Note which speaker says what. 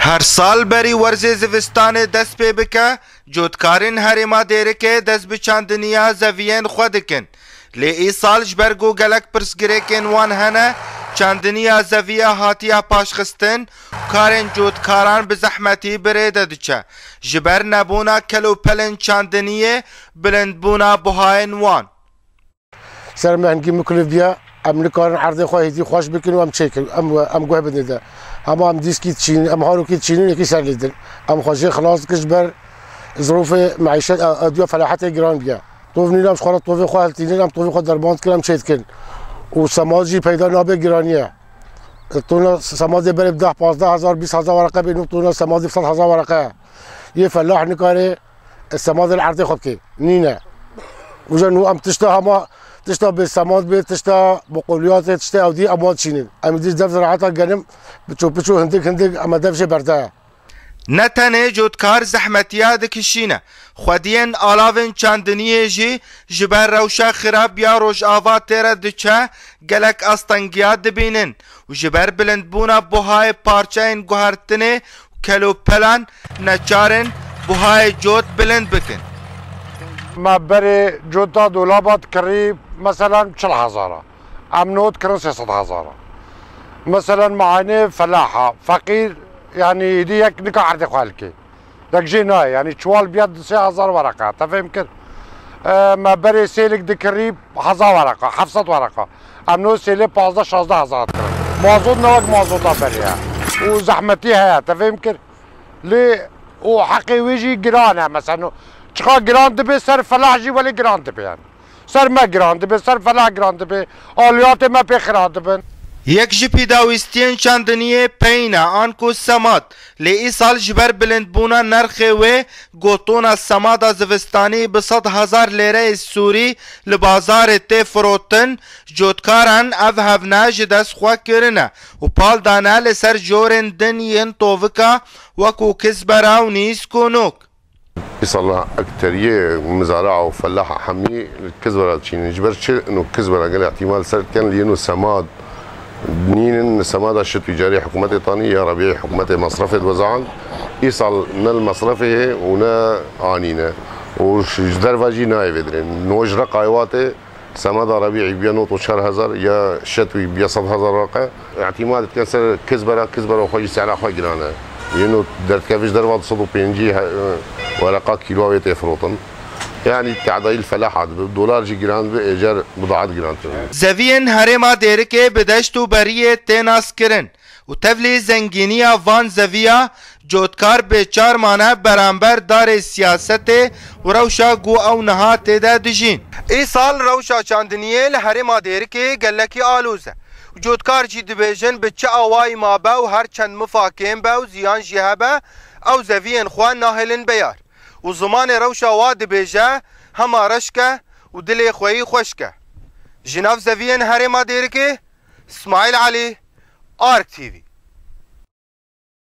Speaker 1: هر سال بری ورزی زوستان دست پی بکه جودکارین هریما دیره که دست به چندنیا زویین خودکن لی ای سال جبرگو گلک پرسگره کن وان هنه چندنیا زویه هاتیا پاشخستن کارین جودکاران به زحمتی بریده دچه جبر نبونا کلو پلن چندنیه بلند بونا بهاین وان
Speaker 2: سر مهنگی مکلف بیا ام نکارن عرض خواهی خوش بکنم ام چیکن ام گوه بدنده اما ام دیسکی تشین ام هارو کی تشینون یکی سر لیدن ام خوشی خلاص کشبر ظروف معیشت ادیا فلاحت گران بیا توف نیلم شخورت توف خواه تینیم ام توف خود درباند کنم چیت کن و سماجی پیدا نابه گرانیه تونا سماجی برب 10 15 هزار 20 هزار ورقه بینو تونا سماجی 100 هزار ورقه یه فلاح نکاره السماجی العرض خود کی نینه وجنو ام تشتا هما تشتا بالسماد بيت تشتا بقوليات تشتا اودي اموال شينين ام دي دف زراعتها جنم بتشو هندك اما دفش بردا
Speaker 1: نتنه جودکار زحمتیا دکشینه خودین آلاوین چندنیه جی جبر روشا خراب یا روش آوا تیره دچه گلک استنگیات دبینن و جبر بلند بونا بوهای پارچه این گوهرتنه کلو پلان نچارن بوهای جود بلند بکن
Speaker 2: ما بري جوتا دولابات كريب مثلا 40,000 امنوت كرن 600,000 مثلا معاني فلاحة فقير يعني يديك نكا عرض خالكي دك جيناي يعني شوال بيد 6,000 ورقة تفهم كده ما بري سيلك دي كريب 1000 ورقة 700 ورقة امنوت سيلك 15 16,000 كرن موازود نوك موازودة بريها وزحمتيها تفهم كده ليه وحقي ويجي جيرانها مثلا چقدر گران دبی سر فلاح جی ولی گران دبی یعنی سر ما گران دبی سر فلاح گران دبی آلیات ما پیخرا دبن
Speaker 1: یک جپی داویستین چندنیه پینا آنکو سماد لی ای سال جبر بلند بونا نرخه و گوتونا سمادا زوستانی به 100,000 لیره سوری لبازار تی فروتن جودکاران او هفنا جدس خواه کرنه و پال دانه لسر جورن دنین توفکا وکو کسبرا و نیس کنوک
Speaker 3: يصلح أكترية مزارعة وفلاحة حمي الكزبرة تشين جبرش إنه الكزبرة قال احتمال سرت كان لأنه سماد بنين سماد الشتوي جاري حكومة إيطالية ربيع حكومة مصرفة وزعان يصل من المصرفة ونا عنينا وش جدر فاجي ناي بدرين نوج رقايواته سماد ربيعي بينوت وشهر هزار يا شتوي بيصد هزار رقة اعتماد كان سر كزبرة وخوي سعر خوي جرانا ينو درت كافيش دربات صدو بينجي ورقات كيلو يفروطن يعني تعديل الفلاحة دولار جي جران بإيجار بضاعات جران
Speaker 1: زوین هرما دیرکه بدشتو بریه تناس کرن و تفلی زنگینیا وان زویا جودکار به 4 مانه برانبر دار سیاست و روشا گو او نها تیده دجین ای سال روشا چاندنیه لهرما دیرکه گلکی آلوزه جودکار جی دبیجن به چه آوائی ما با و هر چند مفاکیم با و زیان جیهبه او زوین خوان ناهلن بیار و زمان روشا واد بیجه هما رشکه و دل خویی خوشکه جناف زوین هرما دیرکه اسماعیل علی آرک تیوی